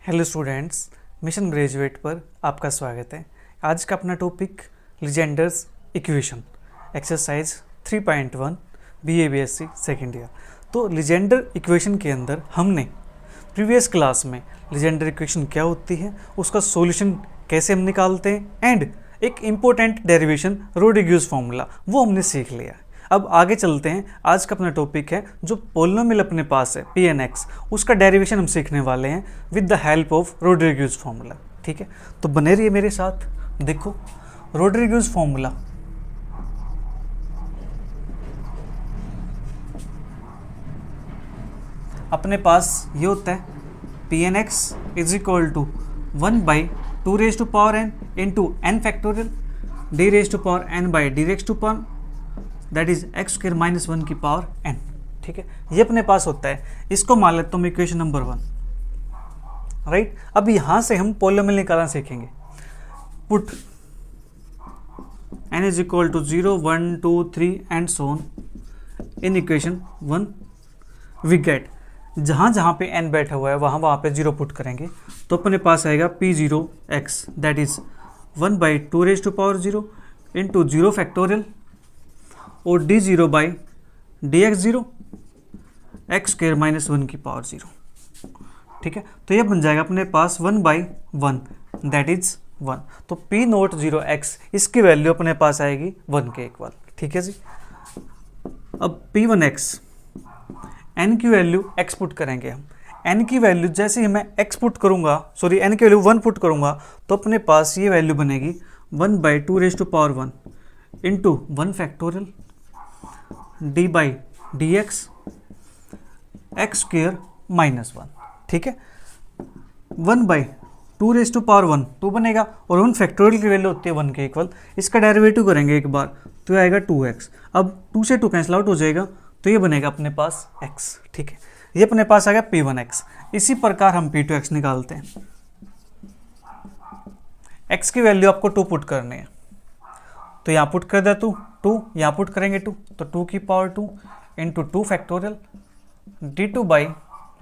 Hello students, mission graduate पर आपका स्वागत है। आज का अपना topic Legendre's equation, exercise 3.1 BA BSc second year. तो लीजेंडर इक्वेशन के अंदर हमने प्रीवियस क्लास में लीजेंडर इक्वेशन क्या होती है, उसका सॉल्यूशन कैसे हम निकालते हैं एंड एक इम्पोर्टेंट डेरिवेशन रोड्रिग्यूज फार्मूला वो हमने सीख लिया। अब आगे चलते हैं। आज का अपना टॉपिक है जो पोलिनोमियल अपने पास है पी एन एक्स, उसका डेरिवेशन हम सीखने वाले हैं with the help of Rodrigues formula. ठीक है, तो बने रहिए मेरे साथ। देखो रोड्रिग्यूज फार्मूला अपने पास ये होता है P N X is equal to 1/2 raise to power N into N factorial D raise to power N by D raise to power that is X square minus 1 की पावर एन। ठीक है, ये अपने पास होता है। इसको मान लेता हूँ मैं इक्वेशन नंबर 1, राइट। अब यहाँ से हम पोलिनोमियल निकालना सीखेंगे। Put n is equal to 0, 1, 2, 3 and so on in equation 1 we get, जहाँ जहाँ पे n बैठा हुआ है वहाँ पे 0 पुट करेंगे तो अपने पास आएगा P0x that is 1/2 raise to power 0 into 0 factorial और d0 by dx0 x square minus 1 की पावर 0। ठीक है, तो ये बन जाएगा अपने पास 1/1 दैट इज 1। तो P0 इसकी वैल्यू अपने पास आएगी 1 के इक्वल। ठीक है जी। अब P1x n की वैल्यू x पुट करेंगे हम। n की वैल्यू जैसे ही मैं x पुट करूंगा, सॉरी n की वैल्यू 1 पुट करूंगा तो अपने पास ये वैल्यू बनेगी 1/2 raise to power 1 into 1 factorial D by D X X square minus 1। ठीक है, 1/2 रेज टू पावर 1 2 बनेगा और 1 फैक्टोरियल की वैल्यू होती है 1 के इक्वल। इसका डेरिवेटिव करेंगे एक बार तो ये आएगा 2x। अब 2 से 2 कैंसिल आउट हो जाएगा तो ये बनेगा अपने पास x। ठीक है, ये अपने पास आ गया P1x। इसी प्रकार हम P2x निकालते हैं। x की वैल्यू आपको 2 पुट करनी है तो यहाँ पुट कर दे 2, यहाँ पुट करेंगे 2 तो 2 की power 2 into 2 factorial d2 by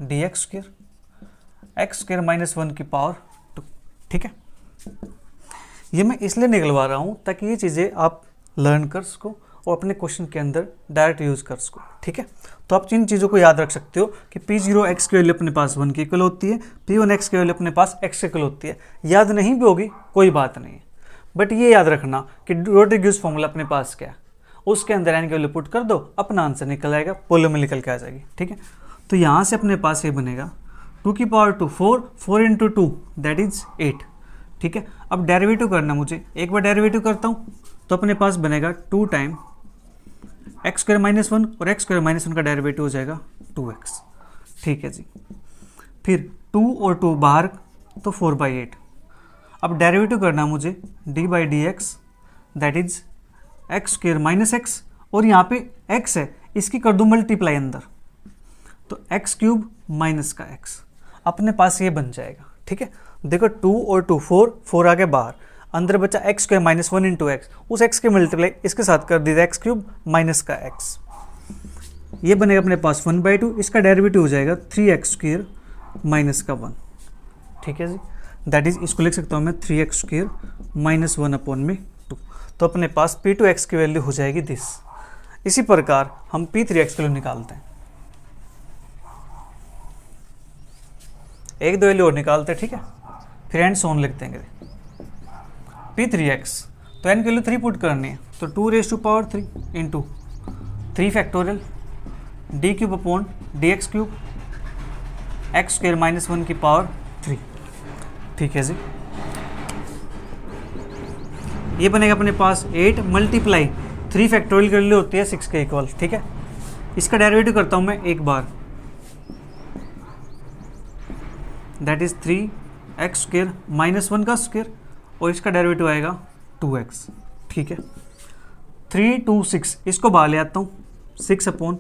D x square x square minus 1 की पावर 2। ठीक है, ये मैं इसलिए निकलवा रहा हूँ ताकि ये चीज़ें आप लर्न कर सको और अपने क्वेश्चन के अंदर डायरेक्ट यूज़ कर सको। ठीक है, तो आप इन चीज़ों को याद रख सकते हो कि P0x की वैल्यू अपने पास 1 की इक्वल होती है, P1x की वैल्यू अपने पास x की इक्वल होती है। याद नहीं भी होगी कोई बात नहीं है, बट ये याद रखना कि रोड्रिग्यूज फार्मूला अपने पास क्या है, उसके अंदर n की वैल्यू पुट कर दो, अपना आंसर निकल आएगा, पोलिनोमियल निकल के आ जाएगी। ठीक है, तो यहाँ से अपने पास ये बनेगा 2 की पावर 2 4 इंटू 2 दैट इज 8। ठीक है, अब डेरिवेटिव करना मुझे, एक बार डेरिवेटिव करता हूँ तो अपने पास बनेगा 2 टाइम एक्स स्क्वायर माइनस 1 और एक्स स्क्वायर माइनस 1 का डेरिवेटिव हो जाएगा 2x। ठीक है जी, फिर 2 और 2 बाहर तो 4/8। अब डेरिवेटिव करना मुझे d by D x that is X square minus x और यहाँ पे x है, इसकी कर दूँ मल्टीप्लाई अंदर तो एक्स क्यूब माइनस का x अपने पास ये बन जाएगा। ठीक है, देखो 2 और 2 4 आगे बाहर, अंदर बचा x square minus 1 into x, उस x के मल्टीप्लाई इसके साथ कर दीजिए एक्स क्यूब माइनस का x। ये बनेगा अपने पास 1/2, इसका डेरिवेटिव हो जाएगा 3x स्क्वायर माइनस का 1। ठीक है जी, दैट इज इसको लिख सकता हूँ मैं 3x स्क्वायर माइनस 1 अपॉन में 2। तो अपने पास P2x की वैल्यू हो जाएगी दिस। इसी प्रकार हम P3x की वैल्यू निकालते हैं, एक दो वैल्यू और निकालते हैं। ठीक है, फिर एंड सो ऑन लिख देंगे P3x। तो n की वैल्यू 3 पुट करनी है तो 2 raise to power 3 into 3 factorial D cube upon D X cube X square minus 1 की पावर 3। ठीक है जी, ये बनेगा अपने पास 8 मल्टीप्लाई 3 फैक्टोरियल की वैल्यू होती है 6 के इक्वल। ठीक है, इसका डेरिवेटिव करता हूँ मैं एक बार that is 3x square minus 1 का स्क्वायर और इसका डेरिवेटिव आएगा 2x। ठीक है, 3 2 6 इसको बाहर ले आता हूँ 6 upon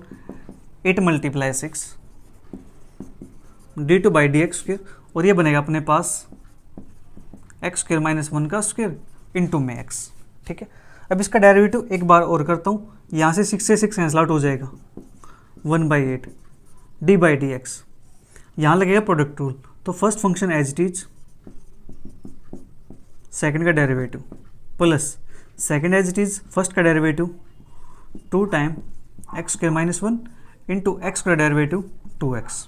8 multiply 6 d2 by D x square और ये बनेगा अपने पास एक्स स्क्वायर माइनस 1 का स्क्वायर इंटू में x। ठीक है, अब इसका डेरिवेटिव एक बार और करता हूँ, यहाँ से 6 से 6 कैंसिल आउट हो जाएगा 1/8 d बाई डी एक्स, यहाँ लगेगा प्रोडक्ट रूल तो first function as it is second का derivative plus second as it is first का derivative 2 time x square minus 1 into x का डेरिवेटिव 2x।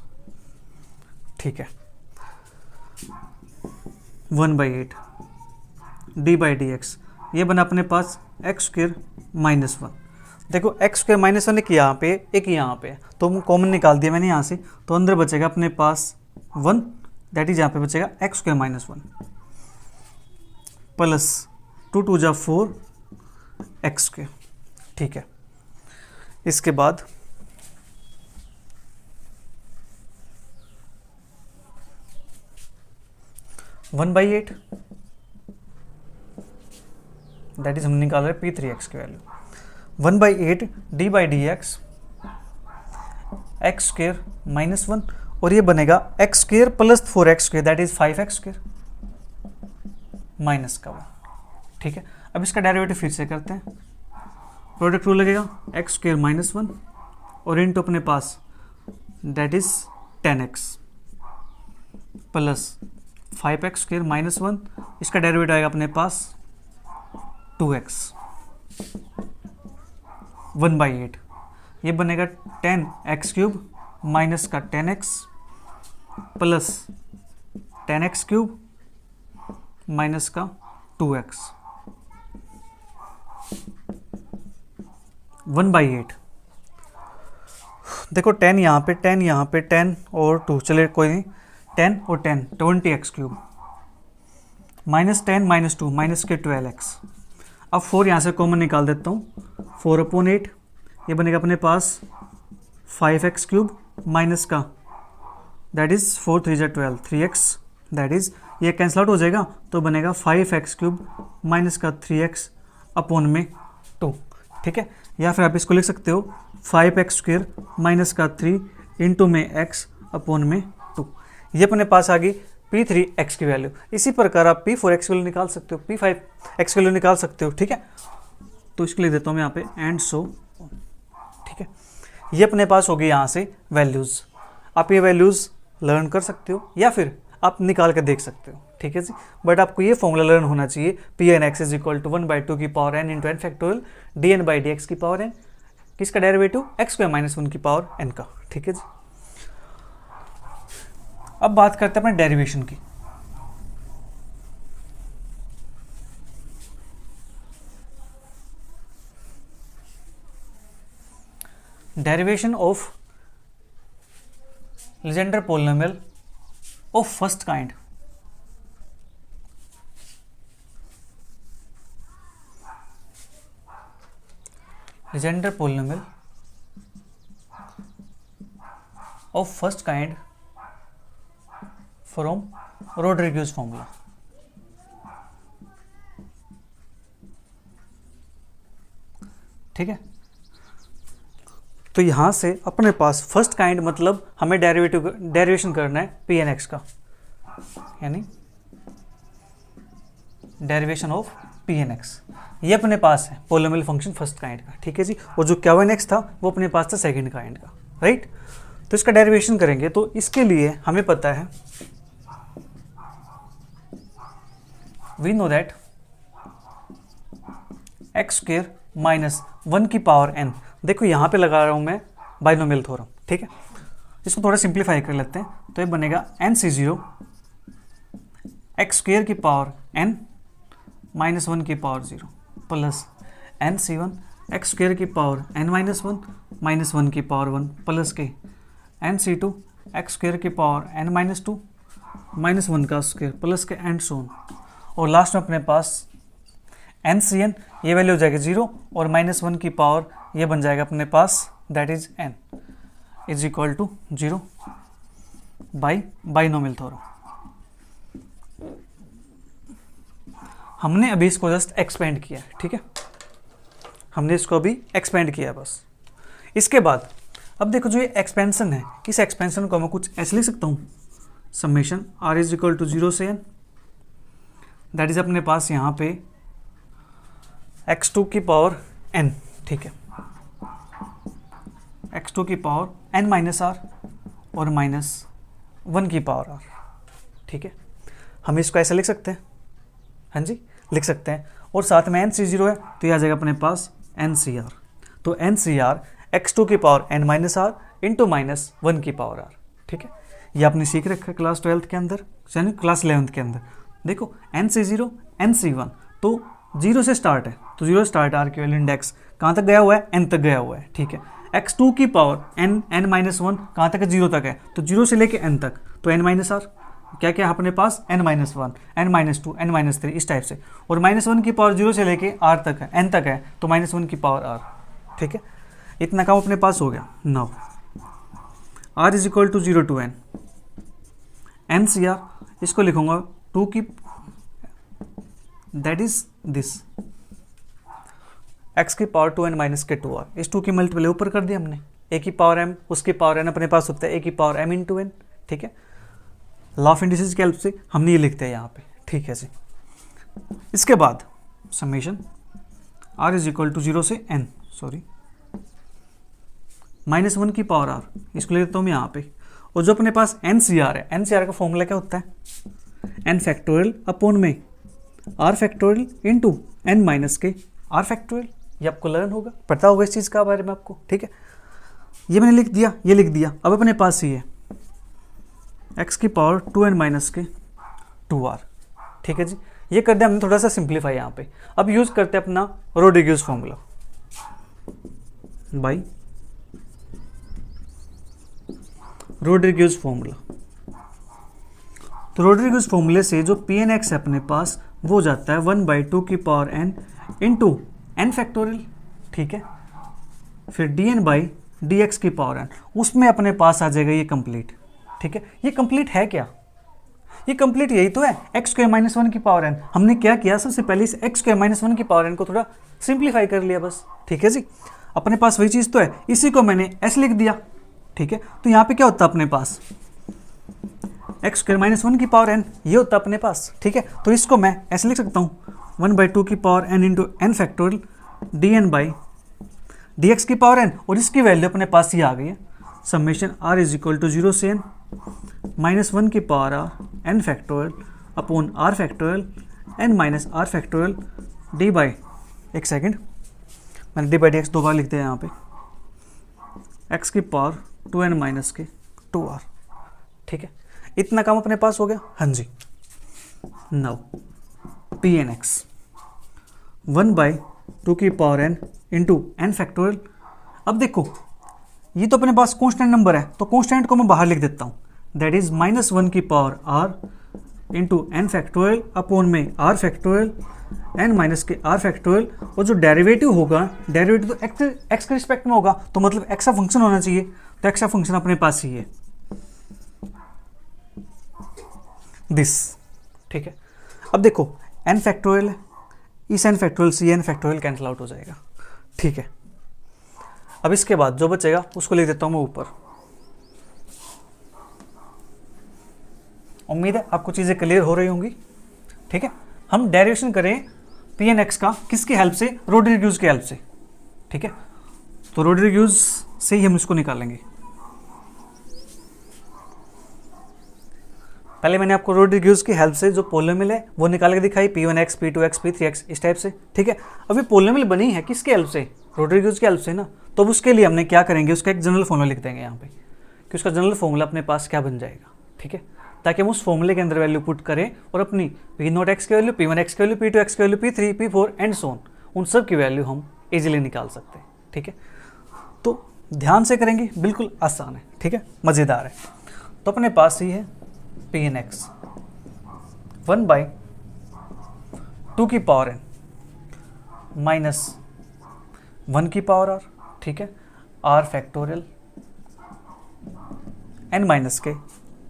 ठीक है, 1/8 डी बाई डी एक्स, ये बना अपने पास एक्स स्क्वायर माइनस 1। देखो एक्स स्क्वायर माइनस 1 एक यहाँ पे एक यहाँ पे, तो कॉमन निकाल दिया मैंने यहाँ से, तो अंदर बचेगा अपने पास 1, दैट इज यहाँ पे बचेगा एक्स स्क्वायर माइनस 1 प्लस 2 2 जा 4 एक्स स्क्वायर। ठीक है, इसके बाद one by eight, that is हम निकाल रहे पी 3x की value, 1/8 D by D X X square minus 1, और ये बनेगा X square plus 4x square, that is 5x square minus का 1। ठीक है, अब इसका डेरिवेटिव फिर से करते हैं, प्रोडक्ट रूल लगेगा एक्स स्क्वेयर माइनस 1 और इनटू अपने पास that is 10x plus 5x square minus 1, इसका डेरिवेटिव आएगा अपने पास 2x 1/8, ये बनेगा 10x क्यूब माइनस का 10x plus 10x cube minus का 2x 1/8। देखो 10 यहाँ पे 10 यहाँ पे 10 और 2, चले कोई नहीं, 10 और 10 20x cube minus 10 minus 2 minus के 12x। अब 4 यहाँ से कॉमन निकाल देता हूँ, 4/8, ये बनेगा अपने पास 5x क्यूब माइनस का दैट इज 4 3 जा 12 3x, दैट इज ये कैंसिल आउट हो जाएगा तो बनेगा 5x क्यूब माइनस का 3x अपॉन में 2। ठीक है, या फिर आप इसको लिख सकते हो 5x स्क्वेयर माइनस का 3 इंटू में x अपॉन में 2। ये अपने पास आ गई P3x की वैल्यू। इसी प्रकार आप P4x की वैल्यू निकाल सकते हो, P5x की वैल्यू निकाल सकते हो। ठीक है, तो इसके लिए देता हूँ मैं यहाँ पे एंड सो। ठीक है, ये अपने पास होगी यहाँ से वैल्यूज़। आप ये वैल्यूज़ लर्न कर सकते हो या फिर आप निकाल कर देख सकते हो। ठीक है जी, बट आपको ये फॉर्मूला लर्न होना चाहिए, Pn(x) इज इक्वल टू 1/2 की power n into n factorial dn by D x की पावर n, किसका डेरिवेटिव एक्स स्क्वायर माइनस 1 की पावर n का। ठीक है जी, अब बात करते हैं अपने डेरिवेशन की। Derivation of Legendre polynomial of first kind। Legendre polynomial of first kind from Rodriguez formula। ठीक है, तो यहाँ से अपने पास फर्स्ट काइंड मतलब हमें डेरिवेशन करना है Pn(x) का, यानी डेरिवेशन ऑफ Pn(x) ये अपने पास है पोलिनोमियल फंक्शन फर्स्ट काइंड का। ठीक है जी, और जो K1x था वो अपने पास था सेकंड काइंड का, राइट। तो इसका डेरिवेशन करेंगे तो इसके लिए हमें पता है, we know that X square minus 1 की पावर n। देखो यहाँ पे लगा रहा हूँ मैं बाइनोमियल थ्योरम। ठीक है, इसको थोड़ा सिंप्लीफाई कर लेते हैं, तो ये बनेगा nc0 एक्स स्क्वेयर की पावर n माइनस 1 की power 0 plus nc1 x square की पावर n माइनस 1 माइनस 1 की पावर 1 प्लस के nc2 एक्स स्क्वेयर की पावर n माइनस 2 माइनस 1 का स्क्वेयर प्लस के एंड सो ऑन। और लास्ट में अपने पास NCN, ये वैल्यू हो जाएगी 0 और माइनस 1 की पावर ये बन जाएगा अपने पास that is n is equal to 0 by binomial theorem. हमने अभी इसको जस्ट एक्सपेंड किया है। ठीक है, हमने इसको अभी एक्सपेंड किया बस। इसके बाद अब देखो जो ये एक्सपेंशन है, इस एक्सपेंशन को मैं कुछ ऐसे लिख सकता हूँ, summation r is equal to 0 से n, दैट इज अपने पास यहाँ पे x2 की पावर n। ठीक है, x2 की पावर n माइनस r और माइनस 1 की पावर r। ठीक है, हम इसको ऐसे लिख सकते हैं, हाँ जी लिख सकते हैं, और साथ में NC0 है तो ये आ जाएगा अपने पास NCR। तो NCR x2 की power n minus R into minus 1 की पावर r। ठीक है, ये आपने सीख रखा है क्लास 12th के अंदर, यानी क्लास 11th के अंदर। देखो NC0 NC1 तो 0 से स्टार्ट है, तो 0 स्टार्ट आर की वैल्यू इंडेक्स कहाँ तक गया हुआ है, n तक गया हुआ है। ठीक है, x2 की पावर n माइनस 1 कहाँ तक है, 0 तक है, तो 0 से लेके n तक, तो n माइनस आर क्या क्या है अपने पास, n minus 1 n minus 2 n minus 3 इस टाइप से, और -1 की पावर 0 से लेके r तक है, n तक है, तो -1 की पावर r। ठीक है, इतना काम अपने पास हो गया। Now r is equal to 0 to n NCR, इसको लिखूंगा 2 की, दैट इज दिस x की पावर 2n माइनस के 2r, इस 2 की मल्टीपल ऊपर कर दिया हमने, a की पावर m उसकी पावर n अपने पास होता है a की पावर m इंटू n। ठीक है, लॉ ऑफ इंडिसेस की हेल्प से हमने ये लिखते हैं यहाँ पे। ठीक है जी, इसके बाद summation r is equal to 0 से n, सॉरी -1 की पावर r, इसको ले लेता हूँ मैं यहाँ पे, और जो अपने पास NCR है, NCR का फॉर्मूला क्या होता है, n फैक्टोरियल अपॉन में r factorial into n minus के r फैक्टोरियल। ये आपको लर्न होगा, पता होगा इस चीज़ का बारे में आपको। ठीक है, ये मैंने लिख दिया, ये लिख दिया। अब अपने पास ही है x की पावर 2n माइनस के 2r। ठीक है जी, ये कर दिया हमने थोड़ा सा सिंप्लीफाई यहाँ पे। अब यूज करते हैं अपना Rodriguez formula by Rodriguez formula. तो रोड्रिग्यूज फॉर्मूले से जो Pn(x) है अपने पास वो हो जाता है 1/2 की power n into n factorial. ठीक है, फिर dn/dx की पावर n, उसमें अपने पास आ जाएगा ये कंप्लीट। ठीक है, ये कंप्लीट है क्या, ये कंप्लीट यही तो है, x² - 1 की पावर n। हमने क्या किया, सबसे पहले इस x² - 1 की पावर n को थोड़ा सिंप्लीफाई कर लिया बस। ठीक है जी, अपने पास वही चीज़ तो है, इसी को मैंने s लिख दिया। ठीक है, तो यहाँ पे क्या होता है अपने पास, x² - 1 की पावर n ये होता है अपने पास। ठीक है, तो इसको मैं ऐसे लिख सकता हूँ 1/2 की power n into n factorial dn/dx की पावर n, और इसकी वैल्यू अपने पास ही आ गई है, summation r is equal to 0 से n -1 की power r n factorial upon r factorial n minus r factorial d by, एक सेकेंड मैंने d/dx 2 बार लिख दिया यहाँ पे, x की पावर 2n माइनस के 2r। ठीक है, इतना काम अपने पास हो गया। हाँ जी, नाउ Pn(x) 1/2 की power n into n factorial. अब देखो ये तो अपने पास कांस्टेंट नंबर है, तो कांस्टेंट को मैं बाहर लिख देता हूँ, दैट इज -1 की power r into n factorial upon में r फैक्टोरियल n माइनस के r फैक्टोरियल, और जो डेरिवेटिव होगा, डेरिवेटिव तो x के रिस्पेक्ट में होगा, तो मतलब x का फंक्शन होना चाहिए, तो x का फंक्शन अपने पास ही है दिस। ठीक है, अब देखो n फैक्टोरियल है, इस n फैक्टोरियल से n फैक्टोरियल कैंसिल आउट हो जाएगा। ठीक है, अब इसके बाद जो बचेगा उसको लिख देता हूँ मैं ऊपर। उम्मीद है आपको चीज़ें क्लियर हो रही होंगी। ठीक है, हम डेरिवेशन करें Pn(x) का किसकी हेल्प से, रोड्रिग्यूज की हेल्प से। ठीक है, तो रोड्रिग्यूज से ही हम इसको निकालेंगे। पहले मैंने आपको रोड्रिग्यूज की हेल्प से जो पोलिनोमियल है वो निकाल के दिखाई, P1(x), P2(x), P3(x) इस टाइप से। ठीक है, अभी पोलिनोमियल बनी है किसके हेल्प से, रोड्रिग्यूज की हेल्प से ना, तो अब उसके लिए हमने क्या करेंगे, उसका एक जनरल फॉर्मूला लिख देंगे यहाँ पे, कि उसका जनरल फॉर्मूला अपने पास क्या बन जाएगा। ठीक है, ताकि हम उस फॉर्मूले के अंदर वैल्यू पुट करें और अपनी P0(x) की वैल्यू, P1(x) की वैल्यू, P2(x) की value, P3, P4 and so on, उन सब की वैल्यू हम इजीली निकाल सकते हैं। ठीक है, तो ध्यान से करेंगे, बिल्कुल आसान है। ठीक है, मज़ेदार है। तो अपने पास ही है Pn(x) 1/2 की पावर n माइनस 1 की पावर r। ठीक है, r फैक्टोरियल n माइनस के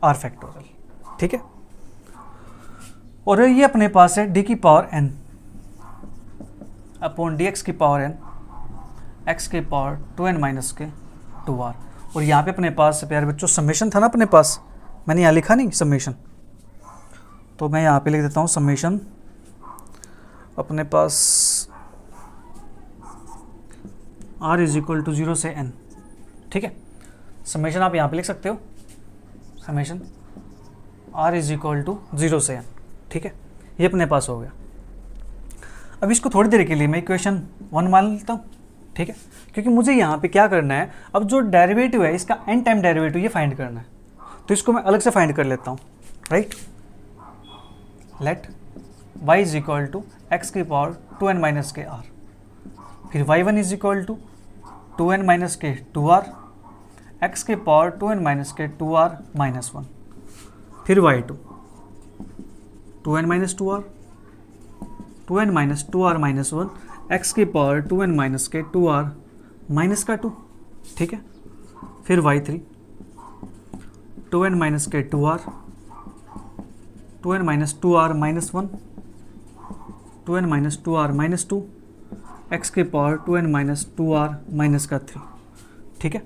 r फैक्टोरियल। ठीक है, और ये अपने पास है d की पावर n अपॉन dx की पावर n x की पावर 2n माइनस के 2r। और यहाँ पे अपने पास प्यारे बच्चों समेशन था ना अपने पास, मैंने यहाँ लिखा नहीं समेशन, तो मैं यहाँ पे लिख देता हूँ समेशन अपने पास r इज इक्वल टू 0 से n। ठीक है, समेशन आप यहाँ पे लिख सकते हो, summation r is equal to 0 से n, ठीक है, ये अपने पास हो गया। अब इसको थोड़ी देर के लिए मैं इक्वेशन 1 मान लेता हूँ, ठीक है, क्योंकि मुझे यहाँ पे क्या करना है, अब जो डेरिवेटिव है इसका n टाइम डेरिवेटिव ये फाइंड करना है, तो इसको मैं अलग से फाइंड कर लेता हूँ, right. Let y is equal to X की पावर 2n माइनस के r, फिर y1 is equal to 2n minus के 2r, x की पावर 2n माइनस के 2r माइनस 1, फिर y2 2n minus 2r, 2n minus 2r minus 1, x की power 2n minus के 2r minus का 2, ठीक है, फिर y3 2n माइनस के 2r, 2n minus 2r minus 1, 2n minus 2r minus 2, x की power 2n minus 2r minus का 3, ठीक है।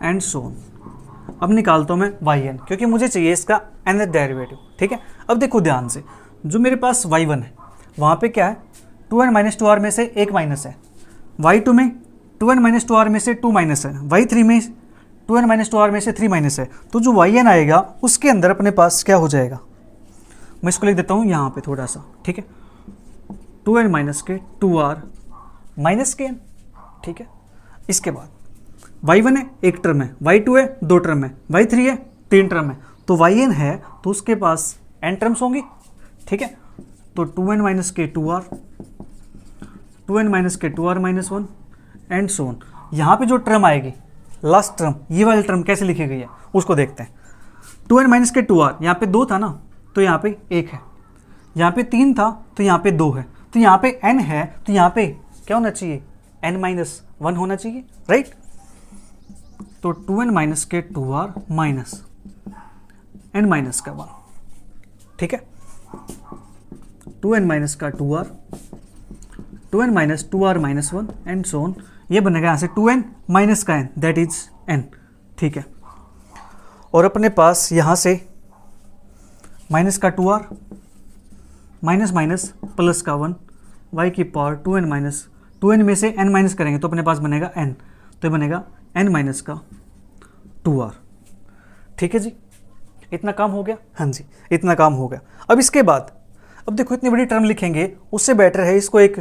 And so on. अब निकालता हूँ मैं yn, क्योंकि मुझे चाहिए इसका nth डेरिवेटिव, ठीक है। अब देखो ध्यान से, जो मेरे पास y1 है वहाँ पे क्या है, 2n माइनस 2r में से 1 माइनस है, y2 में 2n माइनस 2r में से 2 माइनस है, y3 में 2n माइनस 2r में से 3 माइनस है, तो जो yn आएगा उसके अंदर अपने पास क्या हो जाएगा, मैं इसको लिख देता हूँ यहाँ पे थोड़ा सा, ठीक है, 2n माइनस के 2r माइनस के n, ठीक है। इसके बाद y1 है 1 टर्म है, y2 है 2 टर्म है, y3 है 3 टर्म है, तो yn है तो उसके पास n टर्म्स होंगी, ठीक है। तो 2n माइनस के 2r, 2n माइनस के 2r minus 1 and so on. यहाँ पे जो टर्म आएगी लास्ट टर्म, ये वाली टर्म कैसे लिखी गई है उसको देखते हैं। 2n माइनस के 2r, यहाँ पे 2 था ना तो यहाँ पे 1 है, यहाँ पे 3 था तो यहाँ पे 2 है, तो यहाँ पे n है तो यहाँ पे क्या होना चाहिए, n माइनस 1 होना चाहिए, राइट। तो 2n माइनस के 2r माइनस n माइनस का 1, ठीक है, 2n माइनस का 2r, 2n minus 2r minus 1 and so on. ये बनेगा यहाँ से 2n माइनस का n दैट इज n, ठीक है। और अपने पास यहाँ से माइनस का 2r माइनस माइनस प्लस का 1, y की पावर 2n माइनस 2n में से n माइनस करेंगे तो अपने पास बनेगा n, तो ये बनेगा n माइनस का 2r, ठीक है जी। इतना काम हो गया, हाँ जी इतना काम हो गया। अब इसके बाद अब देखो इतनी बड़ी टर्म लिखेंगे उससे बेटर है इसको एक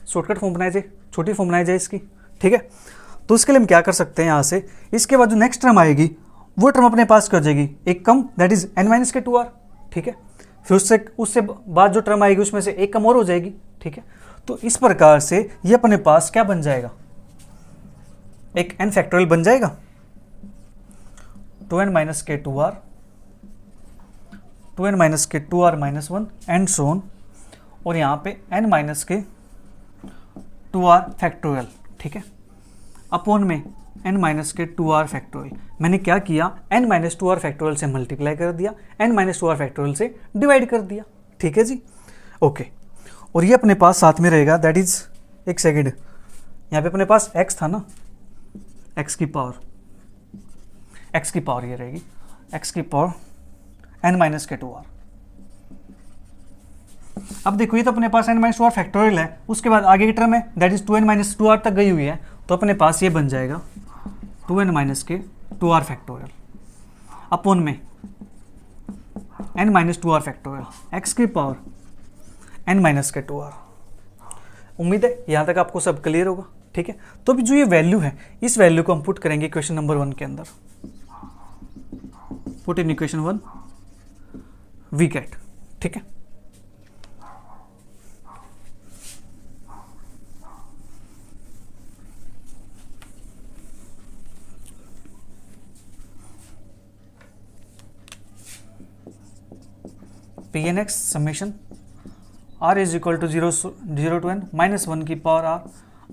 शॉर्टकट फॉर्म बनाया जाए, छोटी फॉर्म बनाई जाए इसकी, ठीक है। तो उसके लिए हम क्या कर सकते हैं, यहाँ से इसके बाद जो नेक्स्ट टर्म आएगी वो टर्म अपने पास कर जाएगी एक कम, दैट इज n माइनस के 2r, ठीक है। फिर उससे बाद जो टर्म आएगी उसमें से एक कम और हो जाएगी, ठीक है। तो इस प्रकार से ये अपने पास क्या बन जाएगा, एक n फैक्टोरियल बन जाएगा, 2n माइनस के 2r, 2n माइनस के 2r minus 1 and so on, और यहाँ पे n माइनस के 2r फैक्टोरियल, ठीक है, अपॉन में n माइनस के 2r फैक्टोरियल। मैंने क्या किया, n माइनस 2r फैक्टोरियल से मल्टीप्लाई कर दिया, n माइनस 2r फैक्टोरियल से डिवाइड कर दिया, ठीक है जी, ओके। और ये अपने पास साथ में रहेगा, दैट इज, एक सेकेंड, यहाँ पे अपने पास x था ना, x की पावर ये रहेगी x की पावर n माइनस के 2r। अब देखो ये तो अपने पास n माइनस 2r फैक्टोरियल है, उसके बाद आगे की टर्म है that is 2n minus 2r तक गई हुई है, तो अपने पास ये बन जाएगा 2n माइनस के 2r फैक्टोरियल अपॉन में n minus 2r factorial x की पावर n माइनस के 2r। उम्मीद है यहाँ तक आपको सब क्लियर होगा, ठीक है। तो अभी जो ये वैल्यू है इस वैल्यू को हम पुट करेंगे इक्वेशन नंबर 1 के अंदर, put in equation 1 we get, ठीक है। P N X summation r is equal to 0 to n minus 1 की पावर r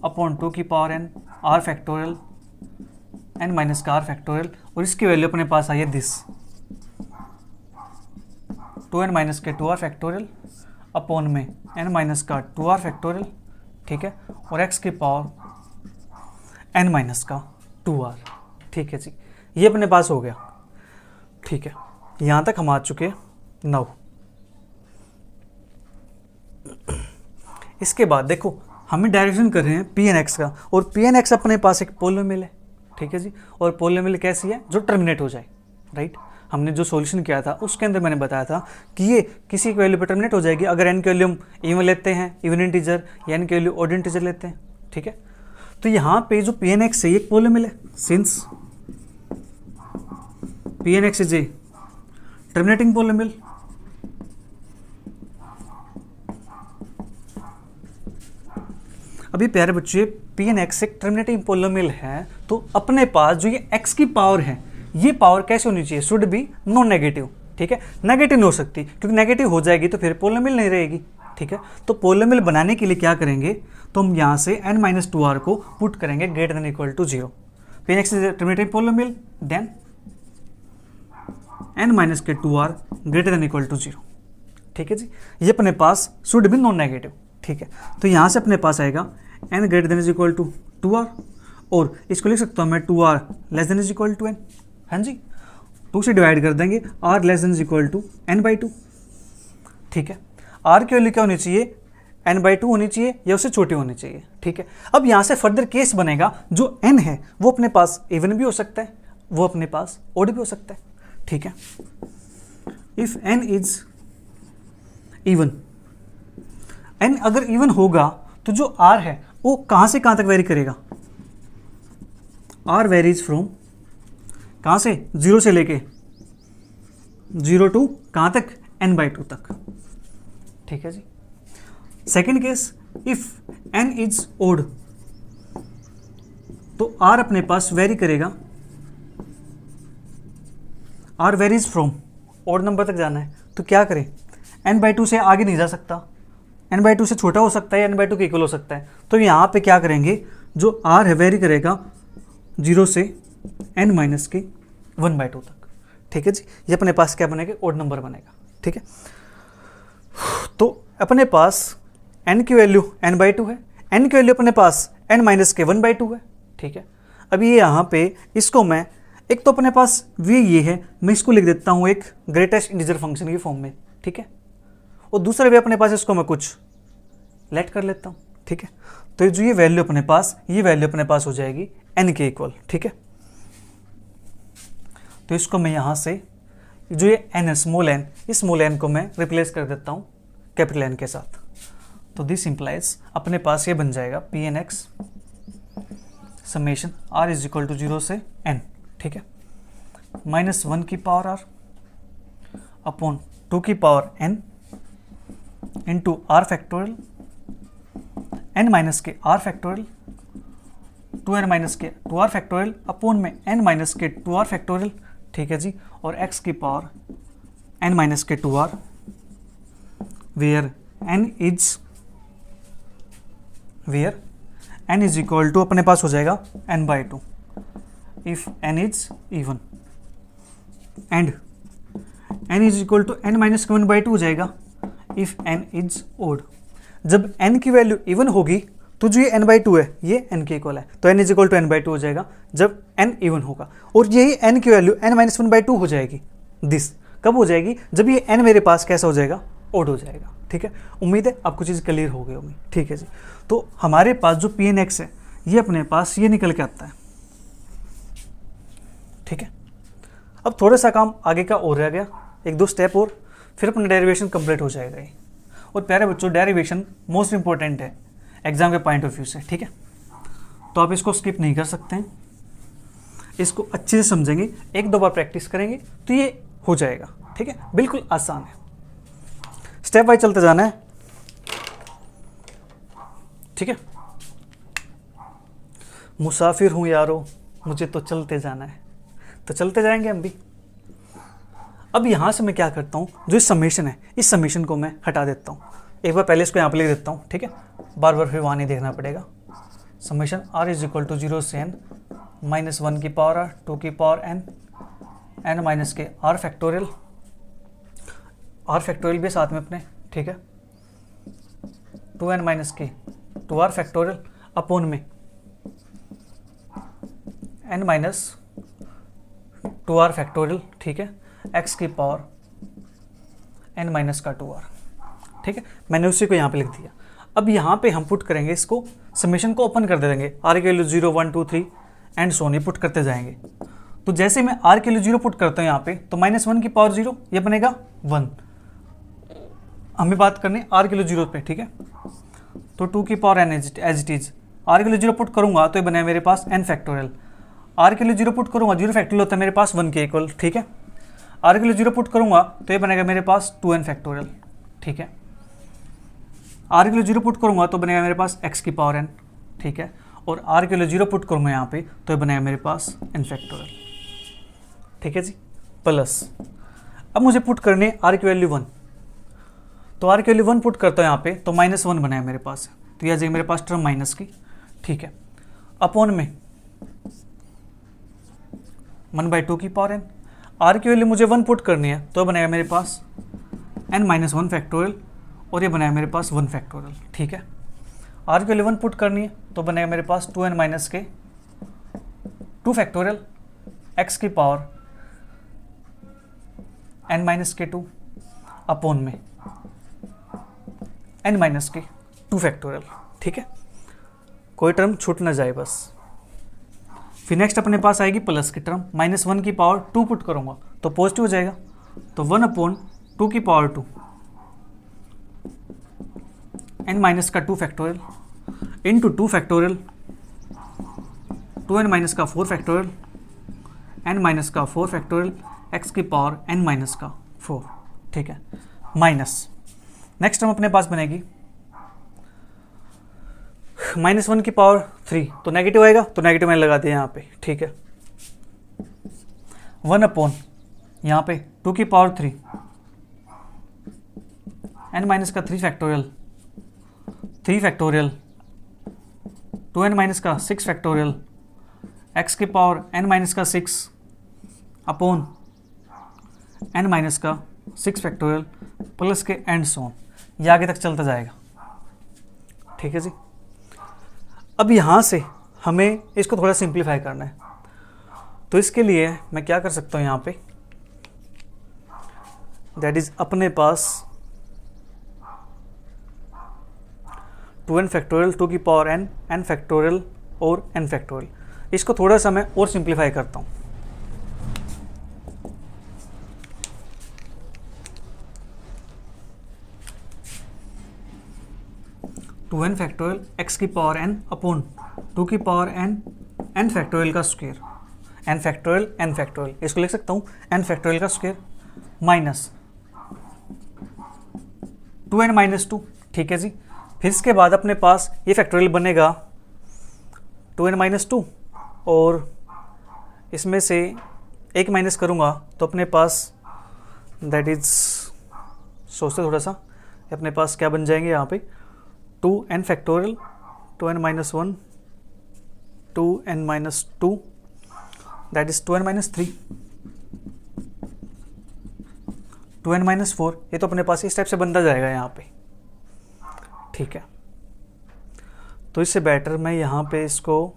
अपॉन 2 की power n r factorial n minus का r फैक्टोरियल, और इसकी वैल्यू अपने पास आई है दिस 2n माइनस के 2r फैक्टोरियल अपॉन में n माइनस का 2r फैक्टोरियल, ठीक है, और x की पावर n माइनस का 2r, ठीक है जी। ये अपने पास हो गया, ठीक है। यहाँ तक हम आ चुके हैं 9। इसके बाद देखो हमें डायरेक्शन कर रहे हैं पी एन एक्स का, और पी एन एक्स अपने पास एक पोलिनोमियल है, ठीक है जी। और पोलिनोमियल कैसी है, जो टर्मिनेट हो जाए, राइट। हमने जो सॉल्यूशन किया था उसके अंदर मैंने बताया था कि ये किसी की वैल्यू पर टर्मिनेट हो जाएगी अगर एन की वैल्यू हम इवन लेते हैं, इवन इंटीजर, या एन की वैल्यू ऑड इंटीजर लेते हैं, ठीक है। तो यहाँ पे जो पी एन एक्स है ये एक पोलिनोमियल है, since P N X is a terminating polynomial, अभी प्यारे बच्चे पी एन एक्स एक टर्मिनेटिंग पोलिनोमियल है, तो अपने पास जो ये x की पावर है, ये पावर कैसे होनी चाहिए, शुड बी नॉन नेगेटिव, ठीक है। नेगेटिव नहीं हो सकती, क्योंकि नेगेटिव हो जाएगी तो फिर पोलिनोमियल नहीं रहेगी, ठीक है। तो पोलिनोमियल बनाने के लिए क्या करेंगे, तो हम यहाँ से n-2r को पुट करेंगे greater than equal to 0। P N X is terminating polynomial, then n-2r greater than equal to 0, ठीक है जी। ये अपने पास शुड बी नॉन नेगेटिव, ठीक है। तो यहाँ से अपने पास आएगा n greater than is equal to 2r, और इसको लिख सकता हूँ मैं 2r less than is equal to n, हाँ जी। 2 से डिवाइड कर देंगे, r less than is equal to n/2, ठीक है। r की वैल्यू क्या होनी चाहिए, n/2 होनी चाहिए या उससे छोटी होनी चाहिए, ठीक है। अब यहाँ से फर्दर केस बनेगा, जो n है वो अपने पास इवन भी हो सकता है, वो अपने पास ओड भी हो सकता है, ठीक है। If n is even, n अगर इवन होगा तो जो r है वो कहाँ से कहाँ तक वेरी करेगा, r वेरीज फ्रॉम कहाँ से, 0 से लेके 0 टू कहाँ तक, n/2 तक, ठीक है जी। Second case, if n is odd, तो r अपने पास वेरी करेगा, r varies from odd number तक जाना है, तो क्या करें, n/2 से आगे नहीं जा सकता, n/2 से छोटा हो सकता है, n/2 के इक्वल हो सकता है। तो यहाँ पे क्या करेंगे, जो r है वेरी करेगा 0 से n-1/2 तक, ठीक है जी। ये अपने पास क्या बनेगा, ओड नंबर बनेगा, ठीक है। तो अपने पास n की वैल्यू n/2 है, n की वैल्यू अपने पास n-1/2 है, ठीक है। अभी ये यहाँ पे इसको मैं, एक तो अपने पास वे ये है, मैं इसको लिख देता हूँ एक ग्रेटेस्ट इंटीजर फंक्शन की फॉर्म में, ठीक है। और दूसरा वे अपने पास इसको मैं कुछ लेट कर लेता हूँ, ठीक है। तो जो ये वैल्यू अपने पास, ये वैल्यू अपने पास हो जाएगी n के इक्वल, ठीक है। तो इसको मैं यहाँ से जो ये n है, स्मॉल n, इस स्मॉल n को मैं रिप्लेस कर देता हूँ कैपिटल N के साथ। तो दिस इंप्लाइज अपने पास ये बन जाएगा P N X summation r is equal to 0 से n, ठीक है, -1 की पावर r अपॉन 2 की power n into r factorial, n minus के r फैक्टोरियल, 2n माइनस के 2r फैक्टोरियल अपॉन में n माइनस के 2r फैक्टोरियल, ठीक है जी। और x की पावर n माइनस के 2r, where n is equal to अपने पास हो जाएगा n/2 if n is even, and n is equal to n-1/2 हो जाएगा इफ n इज ओड। जब n की वैल्यू इवन होगी तो जो ये n/2 है ये n के इक्वल है, तो n is equal to n/2 हो जाएगा जब n इवन होगा, और यही n की वैल्यू n-1/2 हो जाएगी। दिस कब हो जाएगी, जब ये n मेरे पास कैसा हो जाएगा, ओड हो जाएगा, ठीक है। उम्मीद है आपको चीज़ क्लियर हो गई होगी, ठीक है जी। तो हमारे पास जो पी एन एक्स है ये अपने पास ये निकल के आता है, ठीक है। अब थोड़ा सा काम आगे का और रह गया, 1-2 स्टेप और, फिर अपना डेरिवेशन कंप्लीट हो जाएगा ये। और प्यारे बच्चों, डेरिवेशन मोस्ट इंपॉर्टेंट है एग्जाम के पॉइंट ऑफ व्यू से, ठीक है। तो आप इसको स्किप नहीं कर सकते हैं, इसको अच्छे से समझेंगे, 1-2 बार प्रैक्टिस करेंगे तो ये हो जाएगा, ठीक है। बिल्कुल आसान है, स्टेप बाय चलते जाना है, ठीक है। मुसाफिर हूं यारो, मुझे तो चलते जाना है, तो चलते जाएंगे हम भी। अब यहां से मैं क्या करता हूं, जो समेशन है इस समेशन को मैं हटा देता हूं, एक बार पहले इसको यहां पे लिख देता हूं, ठीक है। बार बार फिर वहां नहीं देखना पड़ेगा। Summation r is equal to 0 से n -1 की पावर r 2 की पावर n माइनस के r फैक्टोरियल भी साथ में अपने, ठीक है, 2n माइनस के 2r फैक्टोरियल अपॉन में n माइनस 2r फैक्टोरियल, ठीक है, x की पावर n माइनस का 2r, ठीक है। मैंने उसी को यहाँ पे लिख दिया। अब यहाँ पे हम पुट करेंगे इसको, समेशन को ओपन कर दे देंगे, आर की value 0 1 2 3 and so on, put करते जाएंगे। तो जैसे मैं आर की वैल्यू 0 पुट करता हूँ यहाँ पे, तो -1 की पावर 0 ये बनेगा 1। हमें बात करनी आर की वैल्यू 0 पे, ठीक है। तो 2 की power n as it is, R की वैल्यू 0 पुट करूंगा तो ये बनेगा मेरे पास n फैक्टोरियल। आर की वैल्यू 0 पुट करूंगा, 0 फैक्टोरियल होता है मेरे पास 1 के इक्वल, ठीक है। आर की वैल्यू 0 पुट करूंगा तो ये बनेगा मेरे पास 2n फैक्टोरियल, ठीक है। आर की वैल्यू 0 पुट करूंगा तो बनेगा मेरे पास x की पावर n, ठीक है। और आर की वैल्यू 0 पुट करूंगा यहाँ पे तो ये बनेगा मेरे पास n फैक्टोरियल, ठीक है जी, प्लस। अब मुझे पुट करनी है आर की वैल्यू 1, तो आर की वैल्यू 1 पुट करता हूँ यहाँ पे, तो -1 बनाया मेरे पास, तो यह आ जाएगी मेरे पास टर्म माइनस की, ठीक है। अपॉन में 1/2 की पावर n, आर की वैल्यू मुझे 1 पुट करनी है तो बनाएगा मेरे पास n-1 फैक्टोरियल, और ये बनाएगा मेरे पास 1 फैक्टोरियल, ठीक है। आर की वैल्यू 1 पुट करनी है तो बनेगा मेरे पास 2n के 2 फैक्टोरियल x की पावर n के 2 अपॉन में n के 2 फैक्टोरियल, ठीक है। कोई टर्म छूट ना जाए बस। फिर नेक्स्ट अपने पास आएगी प्लस की टर्म, -1 की पावर 2 पुट करूंगा तो पॉजिटिव हो जाएगा, तो 1/2 की पावर 2 n का 2 फैक्टोरियल इंटू 2 फैक्टोरियल 2n का 4 फैक्टोरियल n का 4 फैक्टोरियल x की पावर n का 4, ठीक है, माइनस। नेक्स्ट टर्म अपने पास बनेगी -1 की पावर 3, तो नेगेटिव आएगा, तो नेगेटिव मैंने लगा दिया यहाँ पे, ठीक है। 1/, यहाँ पे 2 की पावर 3 n का 3 फैक्टोरियल 3 फैक्टोरियल 2n का 6 फैक्टोरियल x की पावर n का 6 अपॉन n का 6 फैक्टोरियल प्लस के एंड सोन, ये आगे तक चलता जाएगा, ठीक है जी। अब यहाँ से हमें इसको थोड़ा सिंप्लीफाई करना है, तो इसके लिए मैं क्या कर सकता हूँ यहाँ पे, दैट इज अपने पास 2n फैक्टोरियल 2 की पावर n फैक्टोरियल और n फैक्टोरियल, इसको थोड़ा सा मैं और सिंप्लीफाई करता हूँ। टू n फैक्टोरियल x की पावर n अपॉन 2 की पावर n फैक्टोरियल का स्क्वायर, n फैक्टोरियल, इसको लिख सकता हूँ n फैक्टोरियल का स्क्वायर माइनस 2n-2, ठीक है जी। फिर इसके बाद अपने पास ये फैक्टोरियल बनेगा 2n-2, और इसमें से एक माइनस करूँगा तो अपने पास दैट इज, सोचते थोड़ा सा, अपने पास क्या बन जाएंगे यहाँ पे 2n factorial 2n-1 2n-2 that is 2n-3 2n-4, ये तो अपने पास इस टाइप से बनता जाएगा यहाँ पे, ठीक है। तो इससे बेटर मैं यहाँ पे इसको,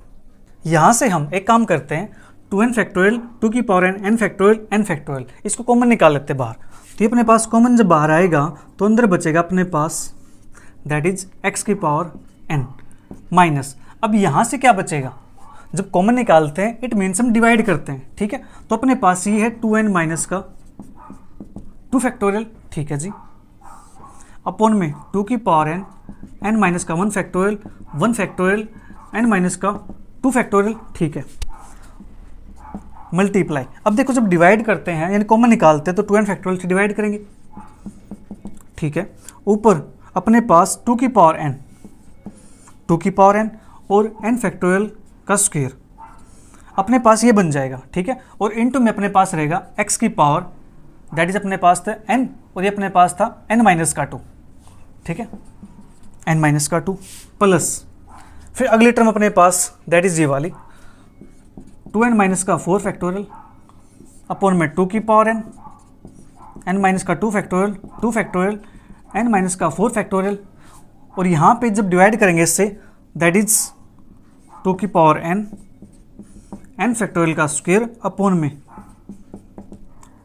यहाँ से हम एक काम करते हैं, 2n फैक्टोरियल 2 की पावर n फैक्टोरियल इसको कॉमन निकाल लेते हैं बाहर, तो ये अपने पास कॉमन जब बाहर आएगा तो अंदर बचेगा अपने पास दैट इज x की पावर n माइनस। अब यहाँ से क्या बचेगा, जब कॉमन निकालते हैं इट मीन्स हम डिवाइड करते हैं, ठीक है। तो अपने पास ये है 2n- का 2 फैक्टोरियल, ठीक है जी, अपॉन में 2 की पावर n का 1 फैक्टोरियल n का 2 फैक्टोरियल, ठीक है, मल्टीप्लाई। अब देखो जब डिवाइड करते हैं यानी कॉमन निकालते हैं तो 2n फैक्टोरियल से डिवाइड करेंगे, ठीक है। ऊपर अपने पास 2 की पावर n और n फैक्टोरियल का स्क्वायर अपने पास ये बन जाएगा, ठीक है। और इनटू में अपने पास रहेगा x की पावर दैट इज अपने पास था n और ये अपने पास था n- का 2, ठीक है, n- का 2 प्लस फिर अगली टर्म अपने पास दैट इज ये वाली 2n- का 4 फैक्टोरियल अपॉन में 2 की पावर n का 2 फैक्टोरियल n का 4 फैक्टोरियल, और यहाँ पे जब डिवाइड करेंगे इससे दैट इज 2 की पावर n फैक्टोरियल का स्क्वायर अपॉन में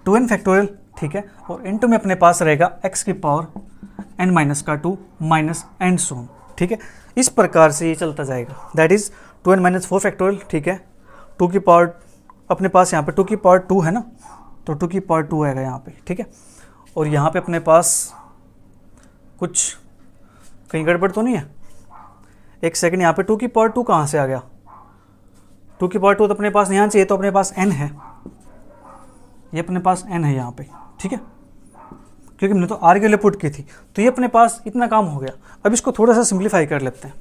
2n फैक्टोरियल, ठीक है। और इनटू में अपने पास रहेगा x की पावर n- का 2 माइनस एंड सोन, ठीक है। इस प्रकार से ये चलता जाएगा, that is 2n minus 4 factorial, ठीक है। 2 की पावर अपने पास यहाँ पे 2 की पावर 2 है ना, तो 2 की पावर 2 आएगा यहाँ पे, ठीक है। और यहाँ पे अपने पास कुछ कहीं गड़बड़ तो नहीं है, एक सेकंड, यहाँ पे 2 की पावर 2 कहाँ से आ गया? 2 की पावर 2 तो अपने पास यहाँ चाहिए, तो अपने पास n है, ये अपने पास n है यहाँ पे, ठीक है, क्योंकि हमने तो r के लिए पुट की थी। तो ये अपने पास इतना काम हो गया। अब इसको थोड़ा सा सिंप्लीफाई कर लेते हैं।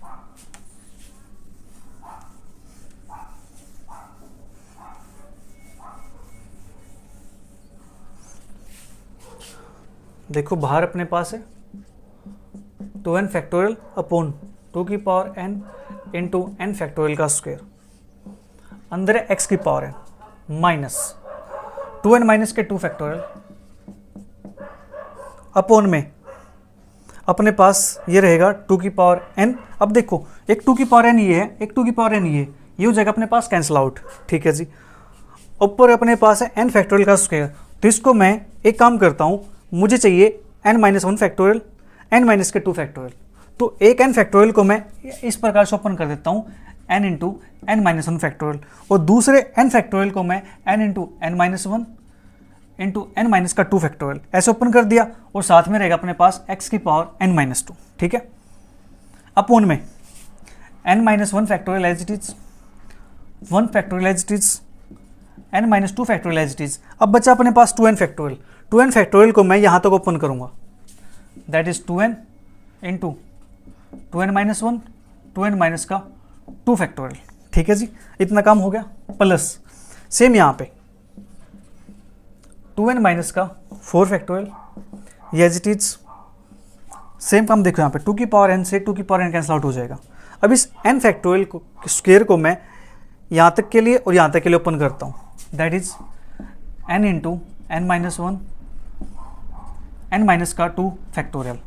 देखो बाहर अपने पास है 2n फैक्टोरियल अपॉन 2 की power n into n factorial का स्क्वायर, अंदर है x की power n minus 2n minus के 2 फैक्टोरियल अपॉन में अपने पास ये रहेगा 2 की पावर n। अब देखो एक 2 की पावर n ये है, एक 2 की पावर n ये हो जाएगा अपने पास कैंसिल आउट, ठीक है जी। ऊपर अपने पास है n फैक्टोरियल का स्क्वायर, तो इसको मैं एक काम करता हूँ, मुझे चाहिए n minus 1 factorial n minus के 2 फैक्टोरियल, तो एक n फैक्टोरियल को मैं इस प्रकार से ओपन कर देता हूँ n into n minus 1 factorial, और दूसरे n फैक्टोरियल को मैं n into n minus 1 into n minus का 2 फैक्टोरियल ऐसे ओपन कर दिया, और साथ में रहेगा अपने पास x की पावर n माइनस 2, ठीक है, अपॉन में n minus 1 factorial as it is, 1 factorial as it is, n minus 2 factorial as it is. अब बचा अपने पास 2n फैक्टोरियल, 2n फैक्टोरियल को मैं यहाँ तक ओपन करूँगा, that is 2n into 2n minus 1 2n minus का 2 फैक्टोरियल, ठीक है जी, इतना काम हो गया। प्लस सेम यहाँ पे 2n माइनस का 4 factorial as it is, same काम देखो यहाँ पे 2 की पावर n से 2 की पावर n कैंसिल आउट हो जाएगा। अब इस n फैक्टोरियल को स्क्वायर को मैं यहाँ तक के लिए और यहाँ तक के लिए ओपन करता हूँ, that is n into n minus 1 n minus का 2 फैक्टोरियल।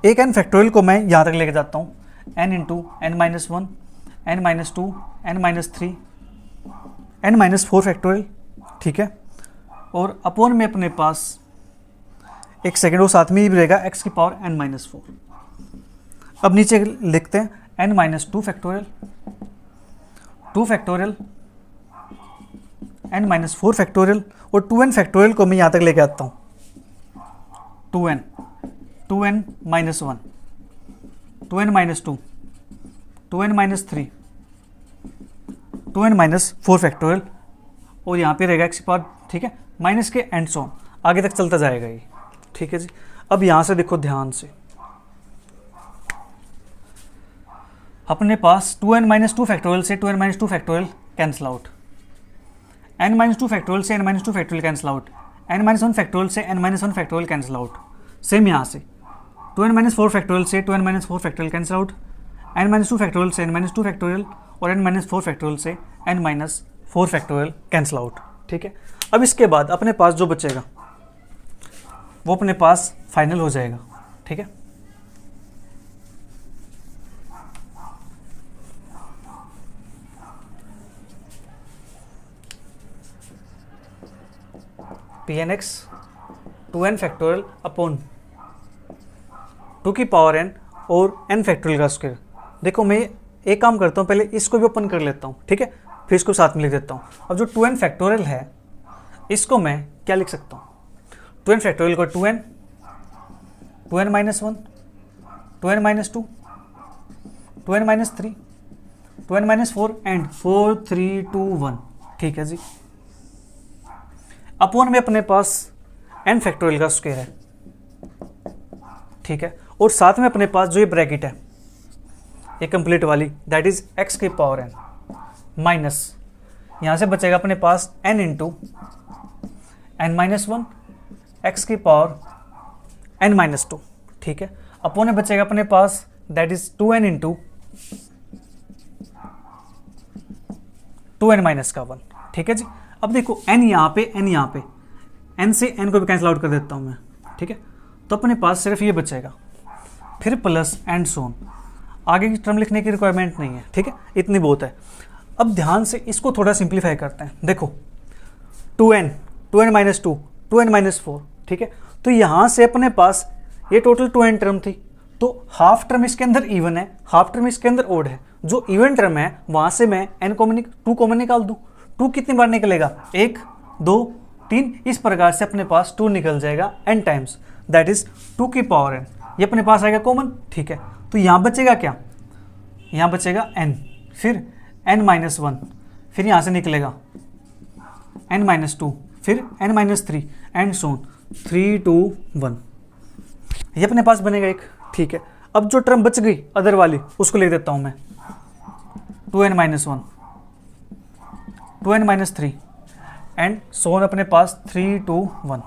एक n फैक्टोरियल को मैं यहाँ तक लेके जाता हूँ, n into n minus 1 n minus 2 n minus 3 n minus 4 factorial, ठीक है, और अपॉन में अपने पास एक सेकेंड वो साथ में ही रहेगा x की पावर n माइनस 4। अब नीचे लिखते हैं n minus 2 factorial 2 factorial n minus 4 factorial, और 2n फैक्टोरियल को मैं यहाँ तक लेके आता हूँ, 2n minus 1 2n minus 2 2n minus 3 2n minus 4 factorial, और यहाँ पे रहेगा x की पावर, ठीक है, माइनस के एंड सो आगे तक चलता जाएगा ये, ठीक है जी। अब यहाँ से देखो ध्यान से, अपने पास 2n माइनस 2 फैक्टोरियल से 2n minus 2 factorial cancel out, n minus 2 factorial से n minus 2 factorial cancel out, n minus 1 factorial से n minus 1 factorial cancel out. Same यहाँ से 2n माइनस 4 फैक्टोरियल से 2n minus 4 factorial cancel out, n minus 2 factorial से n minus 2 factorial, और n minus 4 factorial से n minus 4 factorial cancel out, ठीक है। अब इसके बाद अपने पास जो बचेगा वो अपने पास फाइनल हो जाएगा, ठीक है। Pnx 2n फैक्टोरियल अपॉन 2 की पावर n और n फैक्टोरियल का स्क्वायर। देखो मैं एक काम करता हूँ, पहले इसको भी ओपन कर लेता हूँ, ठीक है, फिर इसको साथ में लिख देता हूँ। अब जो 2n फैक्टोरियल है इसको मैं क्या लिख सकता हूँ, 2n फैक्टोरियल को 2n 2n minus 1 2n minus 2 2n minus 3 2n minus 4 and 4 3 2 1, ठीक है जी। अपॉन में अपने पास n फैक्टोरियल का स्क्वायर है, ठीक है, और साथ में अपने पास जो ये ब्रैकेट है ये कंप्लीट वाली, दैट इज x की पावर n माइनस, यहाँ से बचेगा अपने पास n into n minus 1 x की पावर n माइनस 2, ठीक है, अपॉन में बचेगा अपने पास that is 2n into 2n minus का 1, ठीक है जी। अब देखो n यहाँ पे n यहाँ पे, n से n को भी कैंसिल आउट कर देता हूँ मैं, ठीक है, तो अपने पास सिर्फ ये बचेगा, फिर प्लस एंड सोन, आगे की टर्म लिखने की रिक्वायरमेंट नहीं है, ठीक है, इतनी बहुत है। अब ध्यान से इसको थोड़ा सिंप्लीफाई करते हैं। देखो 2n माइनस 2 2n माइनस 4, ठीक है, तो यहाँ से अपने पास ये टोटल 2n टर्म थी, तो हाफ टर्म इसके अंदर इवन है, हाफ टर्म इसके अंदर ओड है। जो इवन टर्म है वहां से मैं टू कॉमन निकाल दूं। टू कितनी बार निकलेगा, 1 2 3, इस प्रकार से अपने पास 2 निकल जाएगा n टाइम्स, दैट इज 2 की पावर n। ये अपने पास आएगा कॉमन, ठीक है। तो यहाँ बचेगा क्या, यहाँ बचेगा n, फिर n-1, फिर यहाँ से निकलेगा n-2, फिर n-3 एंड सोन 3 2 1। ये अपने पास बनेगा एक, ठीक है। अब जो टर्म बच गई अदर वाली उसको लिख देता हूं मैं 2n-1, 2n-3 एंड सोन अपने पास 3 2 1।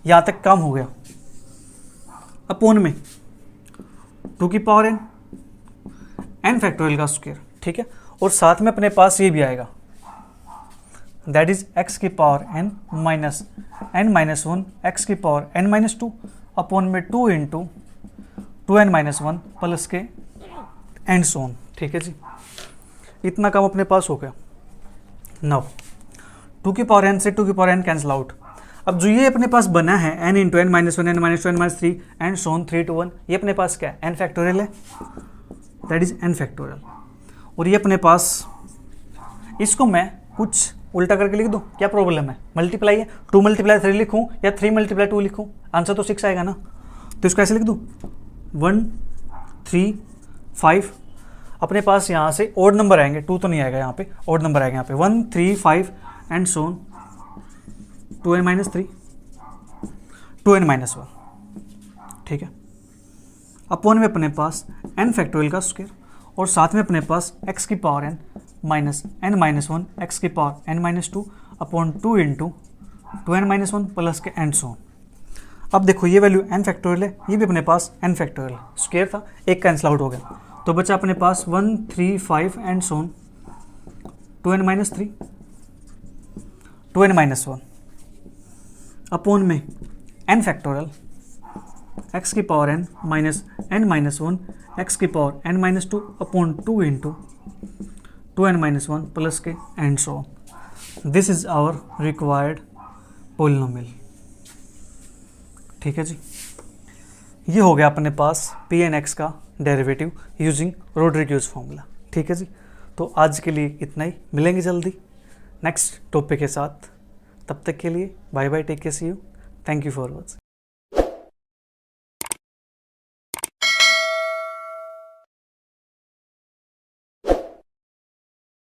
यहां तक काम हो गया। अपोन में 2 की पावर n फैक्टोरियल का स्क्वायर, ठीक है। और साथ में अपने पास ये भी आएगा, दैट इज x की power n minus n-1 x की पावर n-2 अपॉन में 2 इंटू 2n-1 प्लस के एंड सोन, ठीक है जी। इतना काम अपने पास हो गया। नाउ 2 की पावर n से 2 की पावर n कैंसिल आउट। अब जो ये अपने पास बना है n into n-1 n-2 n-3 and सोन 3 2 1, ये अपने पास क्या है, n फैक्टोरियल है, दैट इज n फैक्टोरियल। और ये अपने पास, इसको मैं कुछ उल्टा करके लिख दूं, क्या प्रॉब्लम है, मल्टीप्लाई है, 2 × 3 लिखूं या 3 × 2 लिखूं, आंसर तो 6 आएगा ना। तो इसको ऐसे लिख दूं 1 3 5। अपने पास यहाँ से ओड नंबर आएंगे, 2 तो नहीं आएगा यहाँ पे, ओड नंबर आएगा यहाँ पे 1 3 5 एंड सोन 2n-3 2n-1, ठीक है। अपॉन में अपने पास n फैक्टोरियल का स्क्वायर और साथ में अपने पास x की power n minus n-1 x की power n-2 upon 2 into 2n-1 plus के एंड सोन। अब देखो ये वैल्यू n फैक्टोरियल है, ये भी अपने पास n फैक्टोरियल स्क्वायर था, एक कैंसिल आउट हो गया। तो बचा अपने पास 1 3 5 and so on 2n-3 2n-1 upon में n फैक्टोरियल x की power n minus n-1 x की power n-2 upon 2 into 2n-1 plus के and so. This is our required polynomial, ठीक है जी। ये हो गया अपने पास Pn(x) का डेरिवेटिव यूजिंग रोड्रिग्यूज फॉर्मूला, ठीक है जी। तो आज के लिए इतना ही, मिलेंगे जल्दी नेक्स्ट टॉपिक के साथ। तब तक के लिए bye bye, take care, see you, thank you for watching.